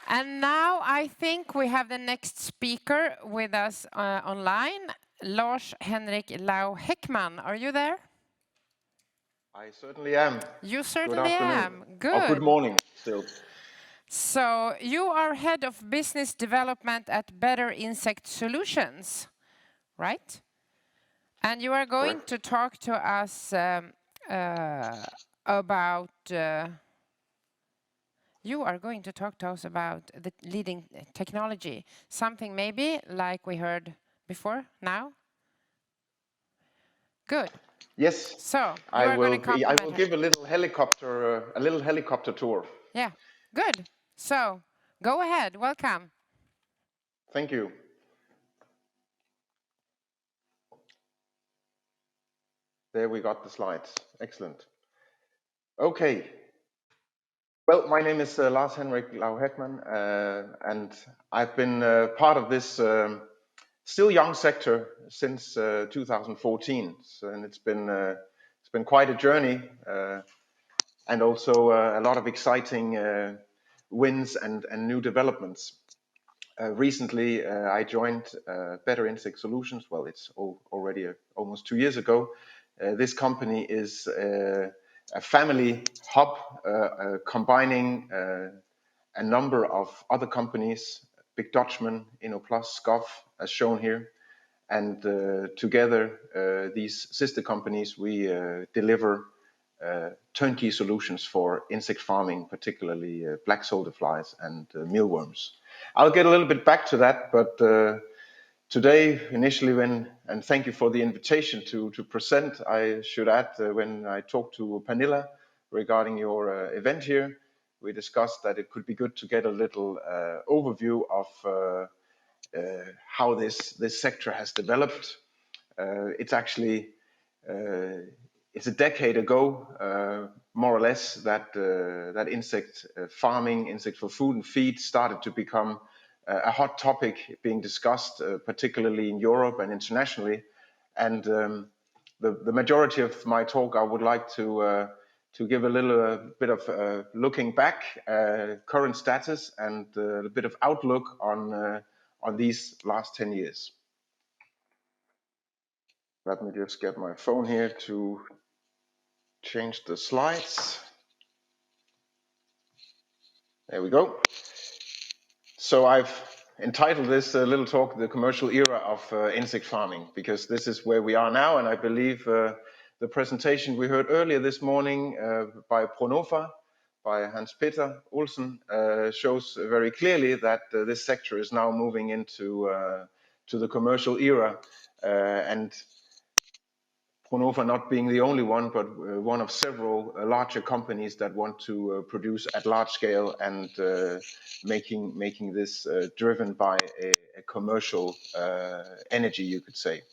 And now I think we have the next speaker with us online, Lars-Henrik Lau Heckmann. Are you there? I certainly am. You Good certainly afternoon. am. Or good Good. morning still. So you are head of business development at Better Insect Solutions, right? And you are going Correct. to talk to us about the leading technology, something maybe like we heard before now. Good. Yes. So you I are going to will. I compliment will her. give a little helicopter tour. Yeah. Good. So go ahead. Welcome. Thank you. There we got the slides. Excellent. Okay. Well, my name is Lars-Henrik Lau Heckmann, and I've been part of this still young sector since 2014. So, and it's been quite a journey, and also a lot of exciting wins and new developments. Recently, I joined Better Insect Solutions. Well, it's already almost 2 years ago. This company is a family hub combining a number of other companies, Big Dutchman, InnoPlus, Scoff, as shown here. And together, these sister companies, we deliver turnkey solutions for insect farming, particularly black soldier flies and mealworms. I'll get a little bit back to that, but today, initially, and thank you for the invitation to present, I should add, when I talked to Pernilla regarding your event here, we discussed that it could be good to get a little overview of how this sector has developed. It's actually it's a decade ago, more or less, that insect farming, insect for food and feed, started to become a hot topic being discussed, particularly in Europe and internationally. And the majority of my talk, I would like to give a little bit of looking back, current status, and a bit of outlook on these last 10 years. Let me just get my phone here to change the slides. There we go. So I've entitled this little talk, The Commercial Era of Insect Farming, because this is where we are now, and I believe the presentation we heard earlier this morning by Pronova, by Hans-Peter Olsen, shows very clearly that this sector is now moving into to the commercial era, and Pronova not being the only one, but one of several larger companies that want to produce at large scale and making this driven by a commercial energy, you could say.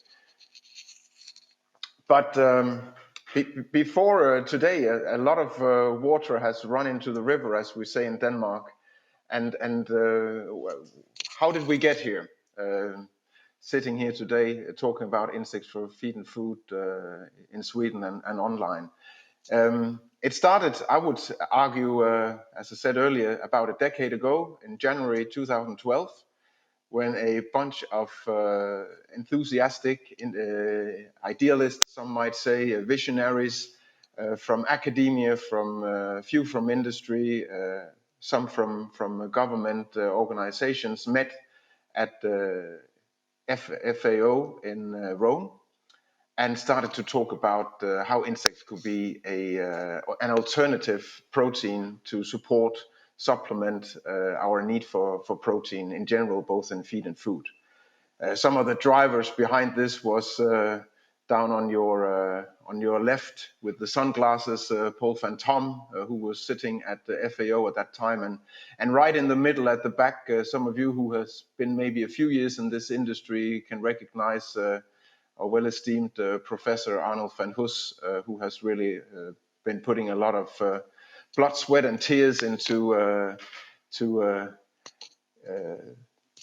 But before today, a lot of water has run into the river, as we say in Denmark. And how did we get here? Sitting here today talking about insects for feed and food in Sweden and online. It started, I would argue, as I said earlier, about a decade ago in January 2012, when a bunch of enthusiastic idealists, some might say visionaries, from academia, from a few from industry, some from government organizations, met at FAO in Rome and started to talk about how insects could be an alternative protein to supplement our need for protein in general, both in feed and food. Some of the drivers behind this was down on your left with the sunglasses, Paul van Tom, who was sitting at the FAO at that time, and right in the middle at the back, some of you who has been maybe a few years in this industry can recognize our well-esteemed Professor Arnold van Hus, who has really been putting a lot of blood, sweat, and tears into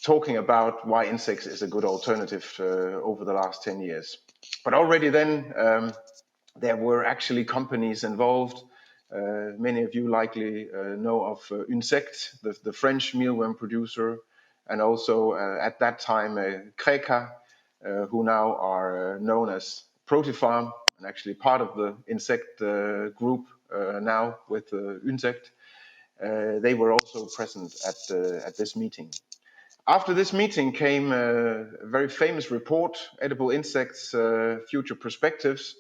talking about why insects is a good alternative over the last 10 years. But already then, there were actually companies involved Many of you likely know of Insect, the French mealworm producer, and also at that time Kreka, who now are known as Protifarm, and actually part of the insect group now with Insect. They were also present at this meeting. After this meeting came a very famous report, Edible Insects Future Perspectives,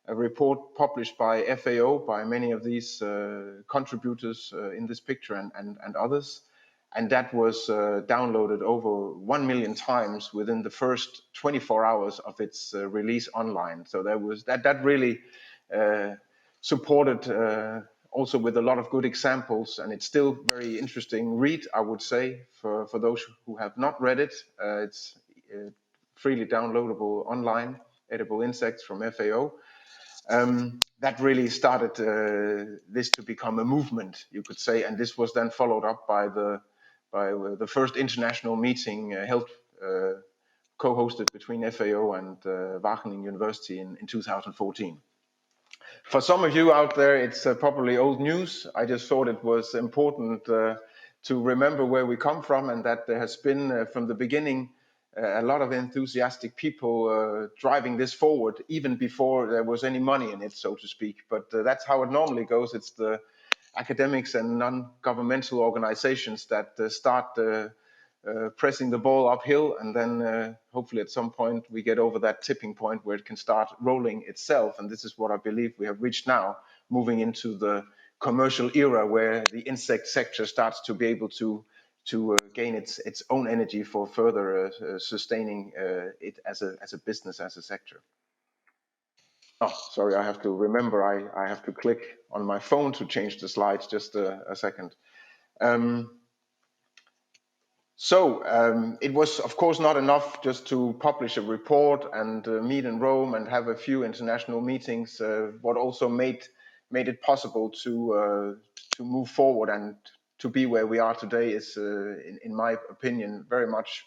a report published by FAO, by many of these contributors in this picture and others. And that was downloaded over 1 million times within the first 24 hours of its release online. So that really supported also with a lot of good examples, and it's still very interesting read, I would say, for those who have not read it. It's freely downloadable online, Edible Insects from FAO. That really started this to become a movement, you could say, and this was then followed up by the first international meeting held, co-hosted between FAO and Wageningen University in 2014. For some of you out there, it's probably old news. I just thought it was important to remember where we come from, and that there has been from the beginning a lot of enthusiastic people driving this forward, even before there was any money in it, so to speak. But that's how it normally goes. It's the academics and non-governmental organizations that start pressing the ball uphill, and then hopefully at some point we get over that tipping point where it can start rolling itself. And this is what I believe we have reached now, moving into the commercial era where the insect sector starts to be able to gain its own energy for further sustaining it as a business, as a sector. Oh, sorry, I have to remember I have to click on my phone to change the slides. Just a second. It was, of course, not enough just to publish a report and meet in Rome and have a few international meetings. What also made it possible to move forward and to be where we are today is, in my opinion, very much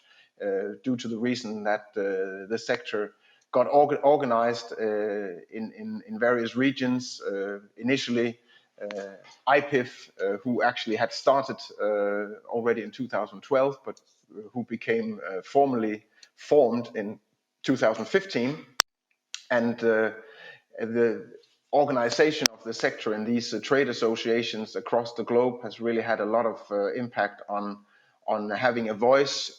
due to the reason that the sector got organized in various regions. Initially, IPIF, who actually had started already in 2012, but who became formally formed in 2015. And the organization of the sector in these trade associations across the globe has really had a lot of impact on having a voice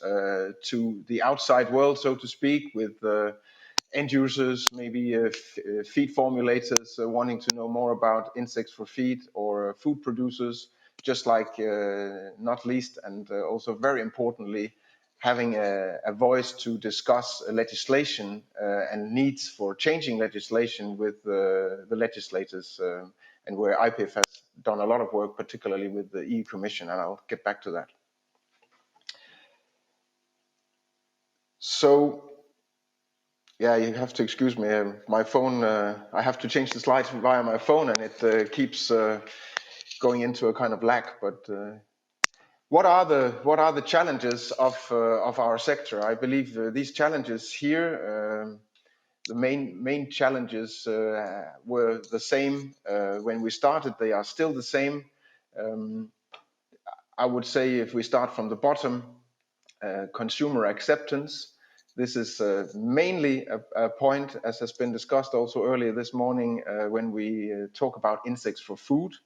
to the outside world, so to speak, with end users, maybe feed formulators wanting to know more about insects for feed, or food producers, just like not least and also very importantly, having a voice to discuss legislation and needs for changing legislation with the legislators, and where IPIF has done a lot of work, particularly with the EU Commission, and I'll get back to that. So, yeah, you have to excuse me. My phone, I have to change the slides via my phone, and it keeps going into a kind of lag. But what are the challenges of our sector? I believe these challenges here, the main challenges were the same when we started. They are still the same. I would say if we start from the bottom, consumer acceptance. This is mainly a point, as has been discussed also earlier this morning, when we talk about insects for food.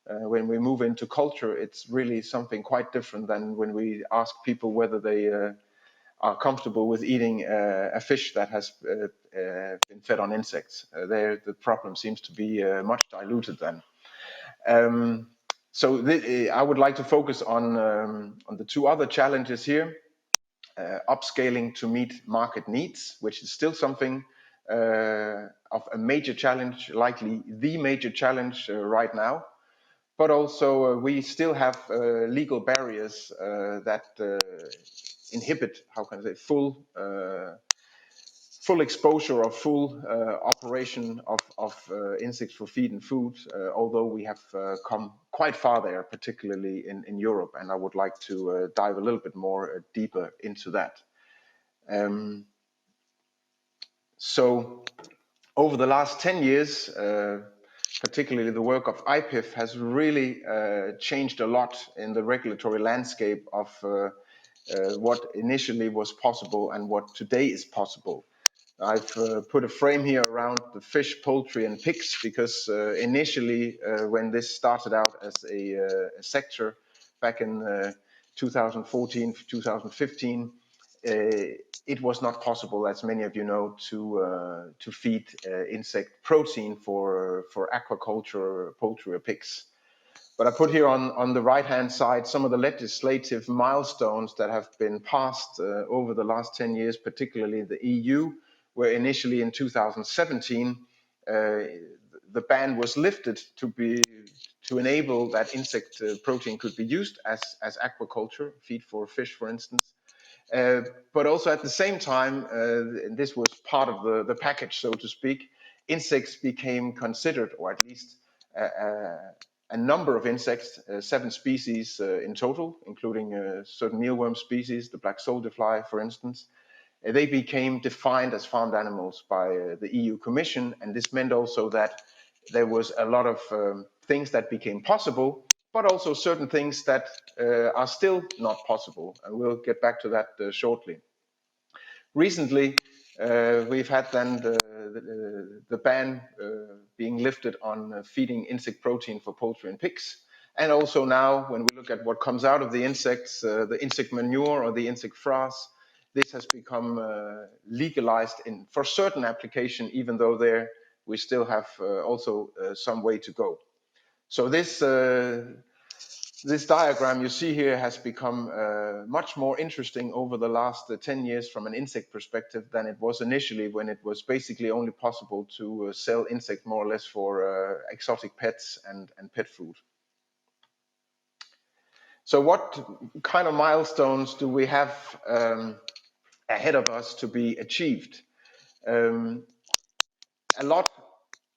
When we move into culture, it's really something quite different than when we ask people whether they are comfortable with eating a fish that has been fed on insects. There, the problem seems to be much diluted then. I would like to focus on the two other challenges here. Upscaling to meet market needs, which is still something of a major challenge, likely the major challenge right now. But also we still have legal barriers that inhibit, how can I say, full exposure or full operation of insects for feed and food, although we have come quite far there, particularly in Europe, and I would like to dive a little bit more deeper into that. So over the last 10 years, particularly the work of IPIF, has really changed a lot in the regulatory landscape of what initially was possible and what today is possible. I've put a frame here around the fish, poultry, and pigs because initially, when this started out as a sector back in 2014, 2015, it was not possible, as many of you know, to feed insect protein for aquaculture, poultry, or pigs. But I put here on the right-hand side some of the legislative milestones that have been passed over the last 10 years, particularly the EU, where initially in 2017, the ban was lifted to enable that insect protein could be used as aquaculture, feed for fish, for instance. But also at the same time, this was part of the package, so to speak, insects became considered, or at least a number of insects, 7 species in total, including certain mealworm species, the black soldier fly, for instance. They became defined as farmed animals by the EU Commission, and this meant also that there was a lot of things that became possible, but also certain things that are still not possible, and we'll get back to that shortly. Recently, we've had then the ban being lifted on feeding insect protein for poultry and pigs. And also now, when we look at what comes out of the insects, the insect manure or the insect frass, this has become legalized for certain application, even though there we still have also some way to go. So this diagram you see here has become much more interesting over the last 10 years from an insect perspective than it was initially, when it was basically only possible to sell insect more or less for exotic pets and pet food. So what kind of milestones do we have ahead of us to be achieved? A lot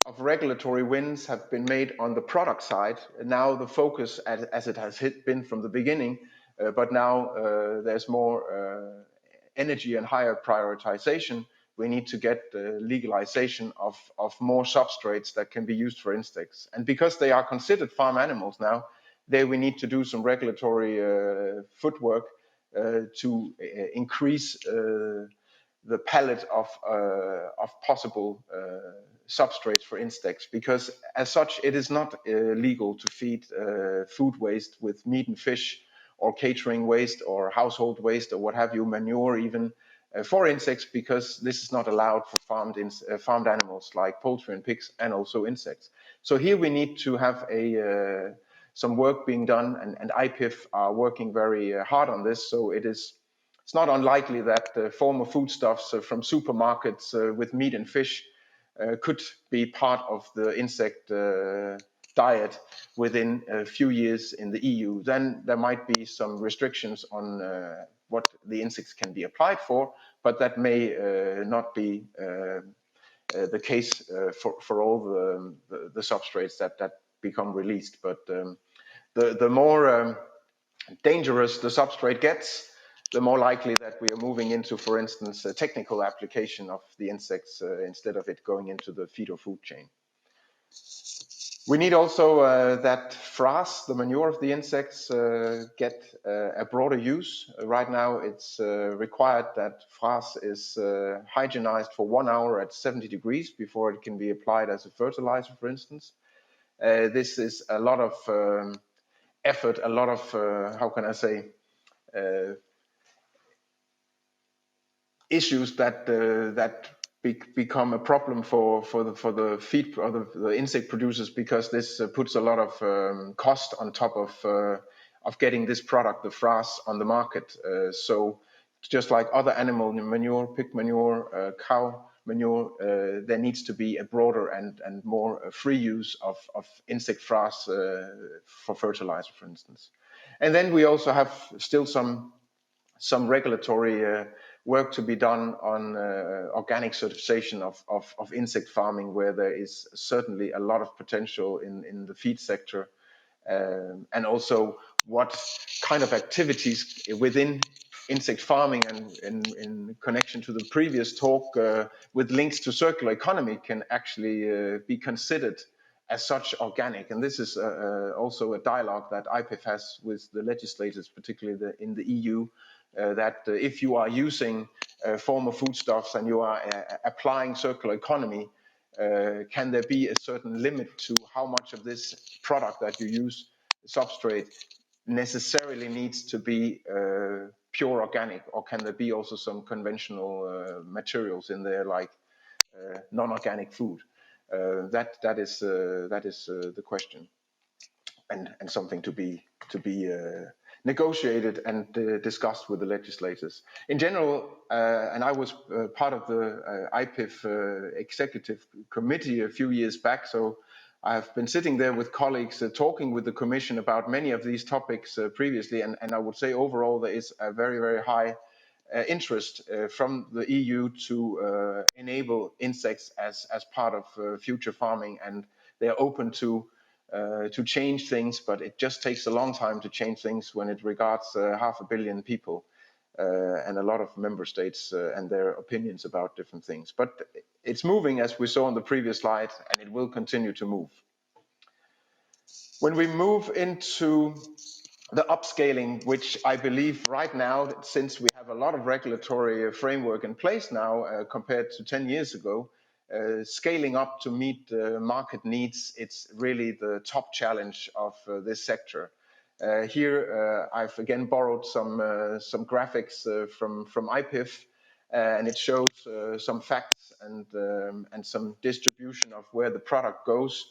of regulatory wins have been made on the product side. Now the focus, as it has been from the beginning, but now there's more energy and higher prioritization. We need to get legalization of more substrates that can be used for insects. And because they are considered farm animals now, there we need to do some regulatory footwork to increase the palette of possible substrates for insects, because as such it is not legal to feed food waste with meat and fish, or catering waste, or household waste, or what have you, manure even, for insects, because this is not allowed for farmed animals like poultry and pigs, and also insects. So here we need to have some work being done, and IPIF are working very hard on this. So it's not unlikely that former foodstuffs from supermarkets with meat and fish could be part of the insect diet within a few years in the EU. Then there might be some restrictions on what the insects can be applied for, but that may not be the case for all the substrates that become released. But the more dangerous the substrate gets, the more likely that we are moving into, for instance, a technical application of the insects instead of it going into the feed or food chain. We need also that frass, the manure of the insects, get a broader use. Right now it's required that frass is hygienized for 1 hour at 70 degrees before it can be applied as a fertilizer, for instance. This is a lot of effort, a lot of, how can I say, issues that become a problem for the feed or the insect producers, because this puts a lot of cost on top of getting this product, the frass, on the market. So just like other animal manure, pig manure, cow manure, there needs to be a broader and more free use of insect frass for fertilizer, for instance. And then we also have still some regulatory work to be done on organic certification of insect farming, where there is certainly a lot of potential in the feed sector, and also what kind of activities within insect farming, and in connection to the previous talk with links to circular economy, can actually be considered as such organic. And this is also a dialogue that IPIF has with the legislators, particularly in the EU, that if you are using former foodstuffs and you are applying circular economy, can there be a certain limit to how much of this product that you use, substrate, necessarily needs to be pure organic, or can there be also some conventional materials in there, like non-organic food? That is the question, and something to be negotiated and discussed with the legislators. In general, and I was part of the IPIF executive committee a few years back, so I've been sitting there with colleagues talking with the Commission about many of these topics previously, and I would say overall there is a very, very high interest from the EU to enable insects as part of future farming, and they are open to change things, but it just takes a long time to change things when it regards 500 million people and a lot of member states and their opinions about different things. But it's moving, as we saw on the previous slide, and it will continue to move. When we move into the upscaling, which I believe right now, since we have a lot of regulatory framework in place now compared to 10 years ago, scaling up to meet market needs, it's really the top challenge of this sector. Here I've again borrowed some graphics from IPIF, and it shows some facts and some distribution of where the product goes.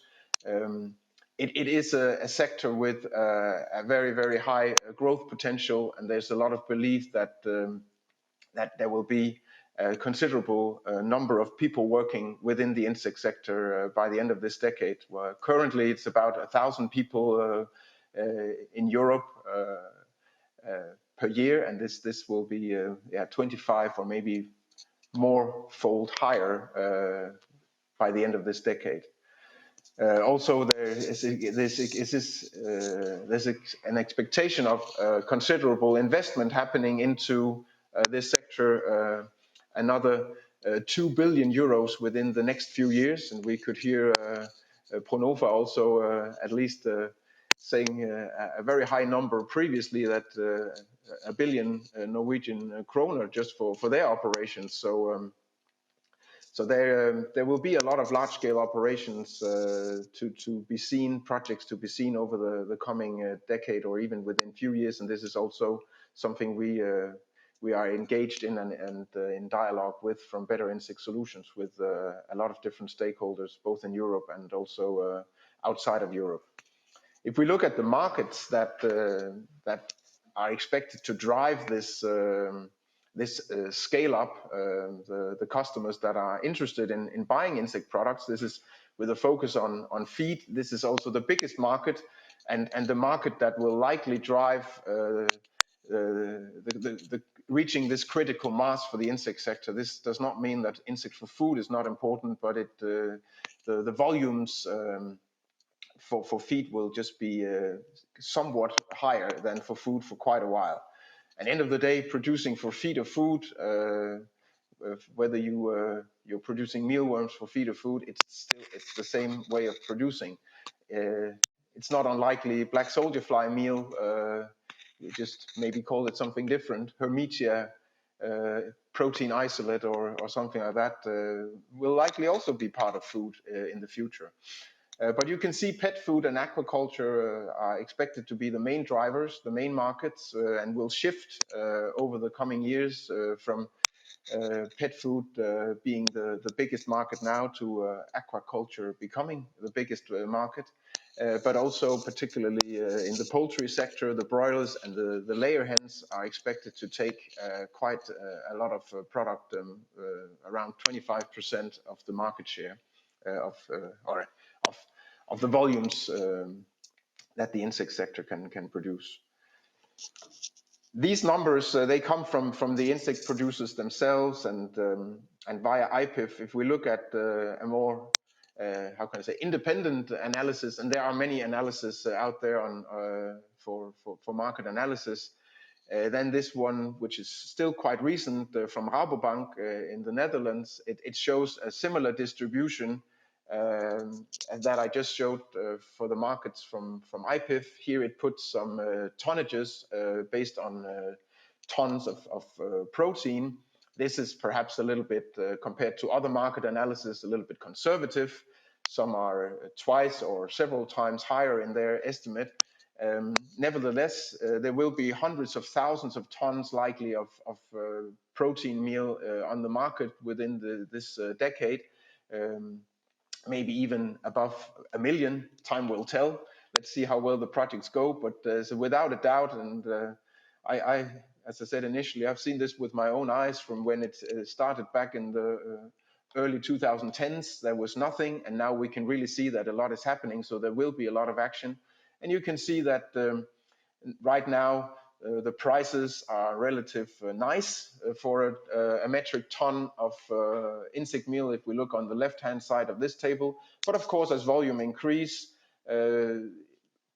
It is a sector with a very, very high growth potential, and there's a lot of belief that that there will be a considerable number of people working within the insect sector by the end of this decade. Currently, it's about 1,000 people in Europe per year, and this will be 25 or maybe more fold higher by the end of this decade. Also, there's an expectation of considerable investment happening into this sector, another 2 billion euros within the next few years, and we could hear Pronova also at least saying a very high number previously, that 1 billion Norwegian kroner just for their operations. So there will be a lot of large-scale operations to be seen, projects to be seen over the coming decade or even within few years, and this is also something we are engaged in and in dialogue with from Better Insect Solutions with a lot of different stakeholders, both in Europe and also outside of Europe. If we look at the markets that are expected to drive this scale up, the customers that are interested in buying insect products, this is with a focus on feed. This is also the biggest market, and the market that will likely drive the reaching this critical mass for the insect sector. This does not mean that insect for food is not important, but the volumes for feed will just be somewhat higher than for food for quite a while. At the end of the day, producing for feed or food, whether you're producing mealworms for feed or food, it's the same way of producing. It's not unlikely black soldier fly meal. You just maybe call it something different. Hermetia protein isolate or something like that will likely also be part of food in the future. But you can see pet food and aquaculture are expected to be the main drivers, the main markets, and will shift over the coming years from pet food being the biggest market now to aquaculture becoming the biggest market. But also particularly in the poultry sector, the broilers and the layer hens are expected to take quite a lot of product, around 25% of the market share of the volumes that the insect sector can produce. These numbers they come from the insect producers themselves and via IPIF. If we look at a more how can I say, independent analysis, and there are many analyses out there on for market analysis, then this one, which is still quite recent, from Rabobank in the Netherlands, it shows a similar distribution and that I just showed for the markets from IPIF. Here it puts some tonnages based on tons of protein. This is perhaps a little bit, compared to other market analysis, a little bit conservative. Some are twice or several times higher in their estimate. Nevertheless, there will be hundreds of thousands of tons likely of protein meal on the market within this decade. Maybe even above 1 million. Time will tell. Let's see how well the projects go. But so without a doubt, and I, as I said initially, I've seen this with my own eyes from when it started back in the early 2010s. There was nothing, and now we can really see that a lot is happening. So there will be a lot of action, and you can see that right now the prices are relative nice for a metric ton of insect meal if we look on the left-hand side of this table. But of course, as volume increase,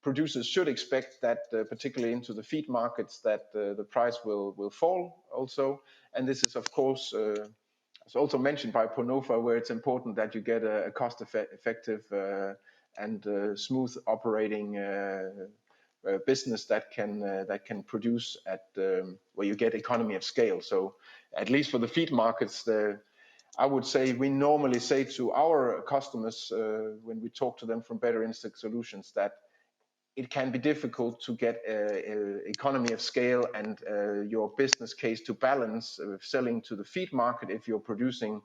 producers should expect that, particularly into the feed markets, that the price will fall also. And this is, of course, it's also mentioned by Ponofa, where it's important that you get a cost-effective and smooth operating business that can produce at where you get economy of scale. So at least for the feed markets, I would say we normally say to our customers when we talk to them from Better Insect Solutions that it can be difficult to get economy of scale and your business case to balance selling to the feed market if you're producing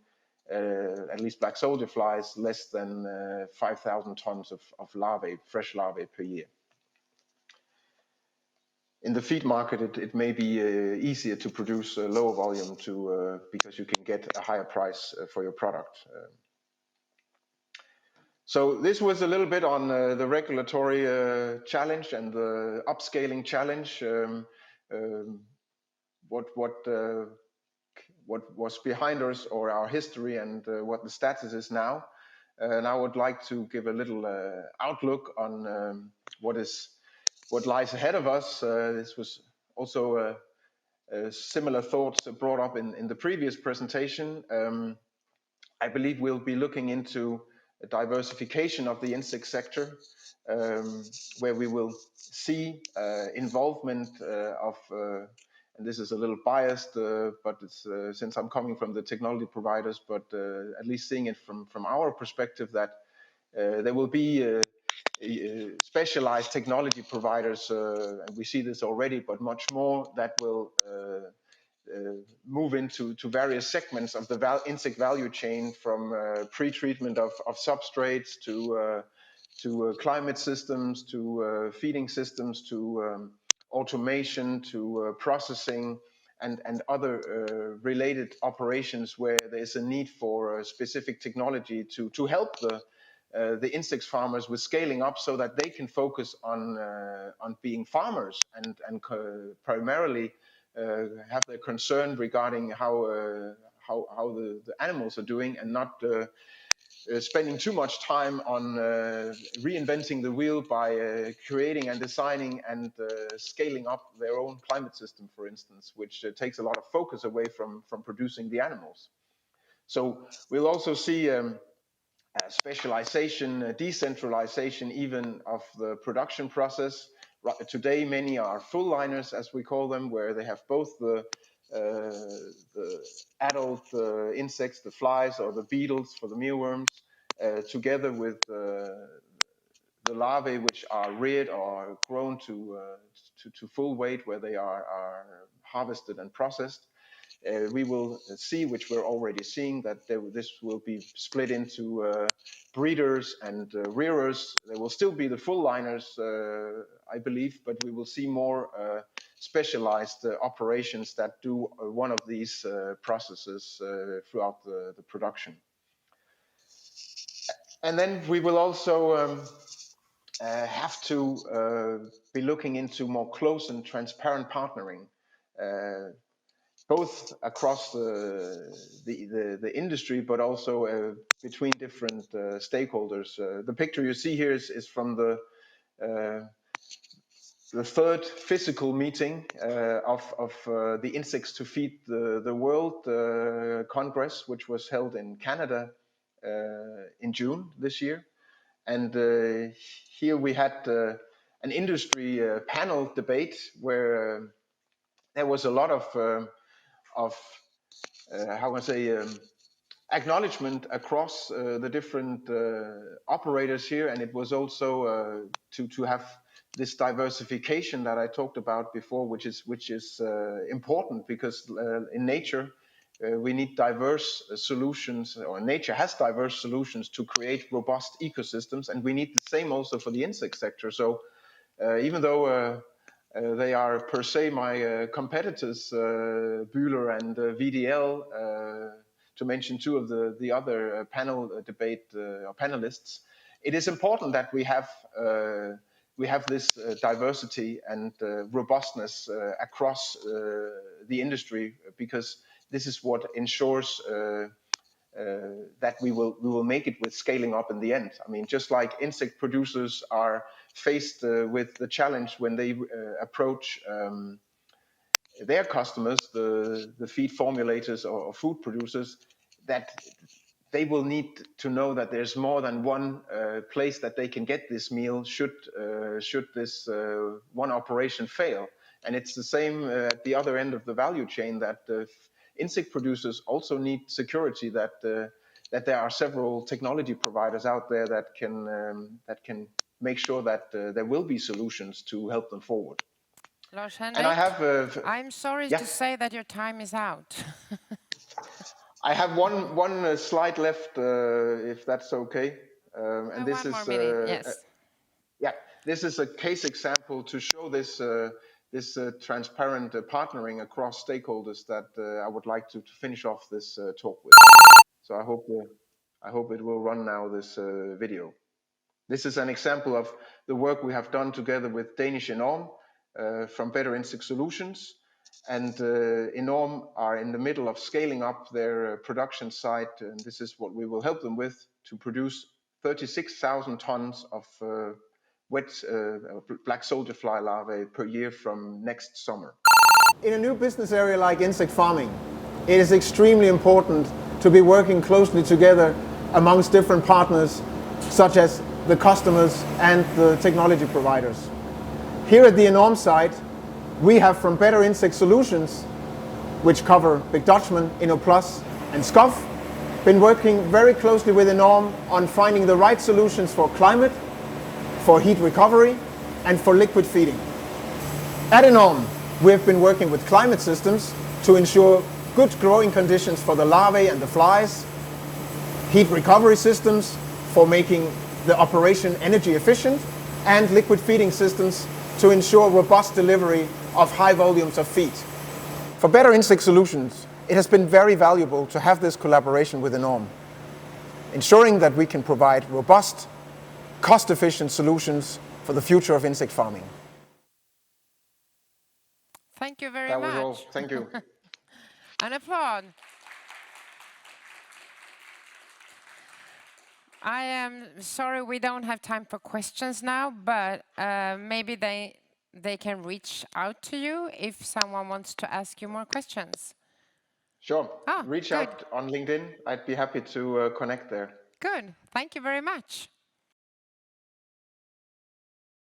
at least black soldier flies less than 5,000 tons of larvae, fresh larvae per year. In the feed market, it may be easier to produce a lower volume because you can get a higher price for your product. So this was a little bit on the regulatory challenge and the upscaling challenge. What was behind us, or our history, and what the status is now. And I would like to give a little outlook on what lies ahead of us. This was also similar thoughts brought up in the previous presentation. I believe we'll be looking into a diversification of the insect sector, where we will see involvement of, and this is a little biased, but it's since I'm coming from the technology providers, but at least seeing it from our perspective, that there will be specialized technology providers, and we see this already, but much more, that will move into various segments of the insect value chain, from pre-treatment of substrates to climate systems, to feeding systems, to automation, to processing, and other related operations where there's a need for specific technology to help the insects farmers with scaling up, so that they can focus on being farmers and primarily have their concern regarding how the animals are doing, and not spending too much time on reinventing the wheel by creating and designing and scaling up their own climate system, for instance, which takes a lot of focus away from producing the animals. So we'll also see specialization, decentralization even of the production process. Today, many are full liners, as we call them, where they have both the adult insects, the flies or the beetles for the mealworms, together with the larvae, which are reared or grown to full weight, where they are harvested and processed. We will see, which we're already seeing, that this will be split into breeders and rearers. There will still be the full liners, I believe, but we will see more specialized operations that do one of these processes throughout the production. And then we will also have to be looking into more close and transparent partnering, both across the industry, but also between different stakeholders. The picture you see here is from the third physical meeting of the Insects to Feed the World Congress, which was held in Canada in June this year. And here we had an industry panel debate where there was a lot of how can I say, acknowledgement across the different operators here, and it was also to have this diversification that I talked about before, which is important because in nature we need diverse solutions, or nature has diverse solutions to create robust ecosystems, and we need the same also for the insect sector. So even though they are per se my competitors, Bühler and VDL, to mention two of the other panel debate or panelists. It is important that we have this diversity and robustness across the industry, because this is what ensures that we will make it with scaling up in the end. I mean, just like insect producers are faced with the challenge when they approach their customers, the feed formulators or food producers, that they will need to know that there's more than one place that they can get this meal should this one operation fail. And it's the same at the other end of the value chain, that insect producers also need security that that there are several technology providers out there that can make sure that there will be solutions to help them forward. Lars-Henrik, And I have I'm sorry to say that your time is out. I have one slide left, if that's okay. And this one is more minute, yes. yeah, this is a case example to show this this transparent partnering across stakeholders that I would like to finish off this talk with. So I hope it will run now, this video. This is an example of the work we have done together with Danish Enorm from Better Insect Solutions. And Enorm are in the middle of scaling up their production site, and this is what we will help them with, to produce 36,000 tons of wet black soldier fly larvae per year from next summer. In a new business area like insect farming, it is extremely important to be working closely together amongst different partners, such as the customers and the technology providers. Here at the Enorm site, we have from Better Insect Solutions, which cover Big Dutchman, InnoPlus and SCOF, been working very closely with Enorm on finding the right solutions for climate, for heat recovery and for liquid feeding. At Enorm, we have been working with climate systems to ensure good growing conditions for the larvae and the flies, heat recovery systems for making the operation energy efficient, and liquid feeding systems to ensure robust delivery of high volumes of feed. For Better Insect Solutions, it has been very valuable to have this collaboration with Enorm, ensuring that we can provide robust, cost-efficient solutions for the future of insect farming. Thank you very much. much. That was all. Thank you. An applause. I am sorry we don't have time for questions now, but maybe they can reach out to you if someone wants to ask you more questions. Sure. Reach out on LinkedIn. I'd be happy to connect there. Good. Thank you very much.